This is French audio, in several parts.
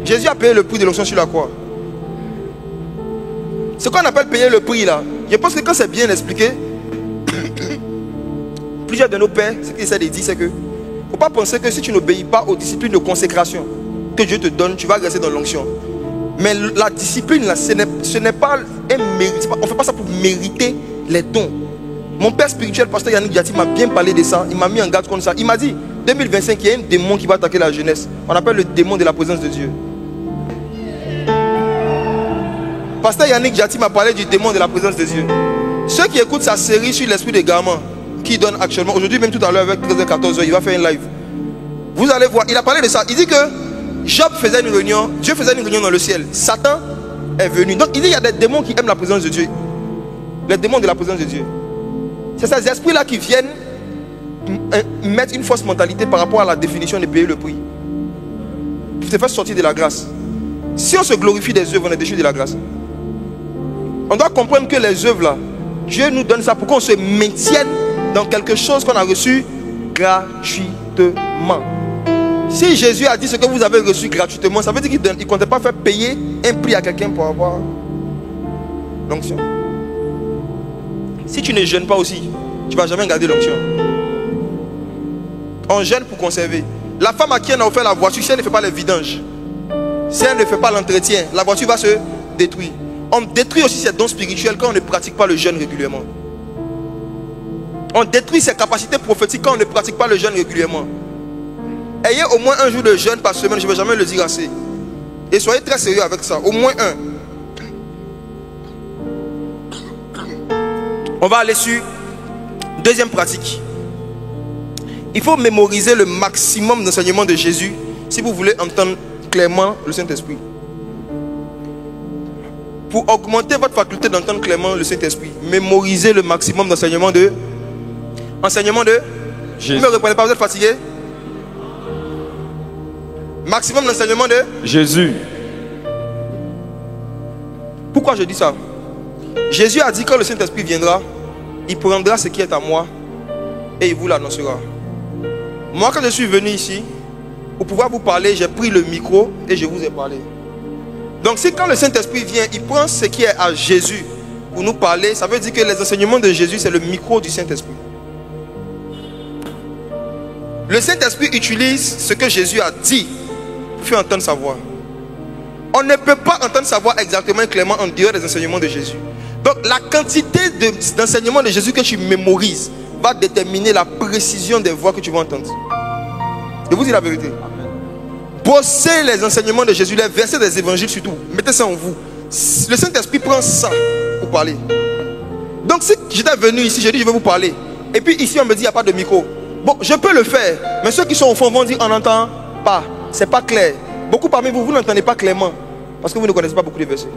Jésus a payé le prix de l'onction sur la croix. Ce qu'on appelle payer le prix là, je pense que quand c'est bien expliqué, plusieurs de nos pères, ce qu'ils essaient de dire, c'est que il ne faut pas penser que si tu n'obéis pas aux disciplines de consécration que Dieu te donne, tu vas rester dans l'onction. Mais la discipline là, ce n'est pas un mérite. On ne fait pas ça pour mériter les dons. Mon père spirituel, pasteur Yannick Diati, m'a bien parlé de ça. Il m'a mis en garde contre ça. Il m'a dit, 2025, il y a un démon qui va attaquer la jeunesse. On appelle le démon de la présence de Dieu. Pasteur Yannick Diati m'a parlé du démon de la présence de Dieu. Ceux qui écoutent sa série sur l'esprit d'égarement, qui donne actuellement, aujourd'hui même tout à l'heure avec 13h-14h, il va faire un live. Vous allez voir, il a parlé de ça. Il dit que Job faisait une réunion, Dieu faisait une réunion dans le ciel. Satan est venu. Donc il dit qu'il y a des démons qui aiment la présence de Dieu. Les démons de la présence de Dieu. C'est ces esprits-là qui viennent mettre une fausse mentalité par rapport à la définition de payer le prix. Pour te faire sortir de la grâce. Si on se glorifie des œuvres, on est déchu de la grâce. On doit comprendre que les œuvres là, Dieu nous donne ça pour qu'on se maintienne dans quelque chose qu'on a reçu gratuitement. Si Jésus a dit ce que vous avez reçu gratuitement, ça veut dire qu'il ne comptait pas faire payer un prix à quelqu'un pour avoir l'onction. Si tu ne jeûnes pas aussi, tu ne vas jamais garder l'onction. On jeûne pour conserver. La femme à qui on a offert la voiture, si elle ne fait pas le vidange, si elle ne fait pas l'entretien, la voiture va se détruire. On détruit aussi ses dons spirituels quand on ne pratique pas le jeûne régulièrement. On détruit ses capacités prophétiques quand on ne pratique pas le jeûne régulièrement. Ayez au moins un jour de jeûne par semaine, je ne vais jamais le dire assez. Et soyez très sérieux avec ça, au moins un. On va aller sur deuxième pratique. Il faut mémoriser le maximum d'enseignements de Jésus si vous voulez entendre clairement le Saint-Esprit. Pour augmenter votre faculté d'entendre clairement le Saint-Esprit, mémorisez le maximum d'enseignements de Jésus. Vous ne me répondez pas, vous êtes fatigué? Maximum d'enseignements de Jésus. Pourquoi je dis ça? Jésus a dit quand le Saint-Esprit viendra, il prendra ce qui est à moi et il vous l'annoncera. Moi, quand je suis venu ici, pour pouvoir vous parler, j'ai pris le micro et je vous ai parlé. Donc si quand le Saint-Esprit vient, il prend ce qui est à Jésus pour nous parler, ça veut dire que les enseignements de Jésus, c'est le micro du Saint-Esprit. Le Saint-Esprit utilise ce que Jésus a dit pour faire entendre sa voix. On ne peut pas entendre sa voix exactement et clairement en dehors des enseignements de Jésus. Donc la quantité d'enseignements de Jésus que tu mémorises va déterminer la précision des voix que tu vas entendre. Je vous dis la vérité. Bossez les enseignements de Jésus, les versets des évangiles surtout. Mettez ça en vous. Le Saint-Esprit prend ça pour parler. Donc si j'étais venu ici, j'ai dit je vais vous parler. Et puis ici on me dit il n'y a pas de micro. Bon, je peux le faire. Mais ceux qui sont au fond vont dire on n'entend pas. C'est pas clair. Beaucoup parmi vous, vous n'entendez pas clairement. Parce que vous ne connaissez pas beaucoup de versets.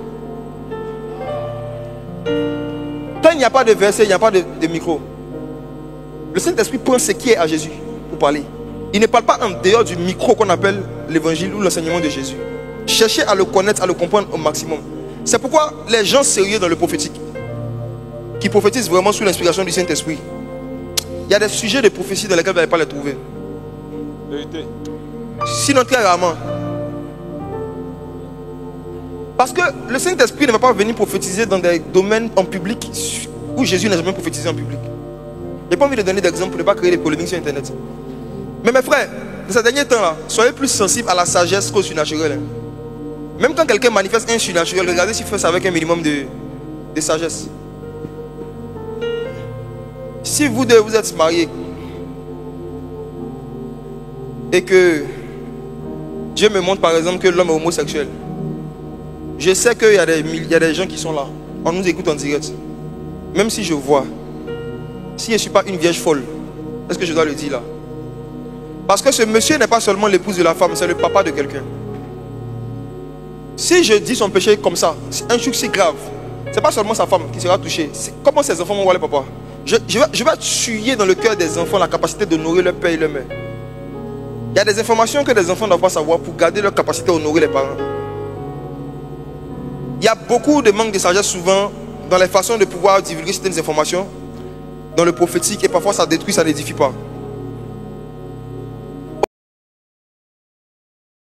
Quand il n'y a pas de verset, il n'y a pas de micro. Le Saint-Esprit prend ce qui est à Jésus pour parler. Il ne parle pas en dehors du micro qu'on appelle l'évangile ou l'enseignement de Jésus. Cherchez à le connaître, à le comprendre au maximum. C'est pourquoi les gens sérieux dans le prophétique, qui prophétisent vraiment sous l'inspiration du Saint-Esprit, il y a des sujets de prophétie dans lesquels vous n'allez pas les trouver. Vérité. Sinon très rarement. Parce que le Saint-Esprit ne va pas venir prophétiser dans des domaines en public où Jésus n'a jamais prophétisé en public. Je n'ai pas envie de donner d'exemple pour ne pas créer des polémiques sur Internet. Mais mes frères, dans ces derniers temps-là, soyez plus sensibles à la sagesse qu'au surnaturel. Même quand quelqu'un manifeste un surnaturel, regardez s'il fait ça avec un minimum de sagesse. Si vous deux vous êtes mariés et que Dieu me montre par exemple que l'homme est homosexuel, je sais qu'il y a des gens qui sont là. On nous écoute en direct. Même si je vois, si je ne suis pas une vierge folle, est-ce que je dois le dire là? Parce que ce monsieur n'est pas seulement l'épouse de la femme, c'est le papa de quelqu'un. Si je dis son péché comme ça, c'est un truc si grave, ce n'est pas seulement sa femme qui sera touchée. Comment ses enfants vont voir le papa? Je vais tuer dans le cœur des enfants la capacité de nourrir leur père et leur mère. Il y a des informations que les enfants ne doivent pas savoir pour garder leur capacité à honorer les parents. Il y a beaucoup de manque de sagesse souvent dans les façons de pouvoir divulguer certaines informations dans le prophétique et parfois ça détruit, ça n'édifie pas.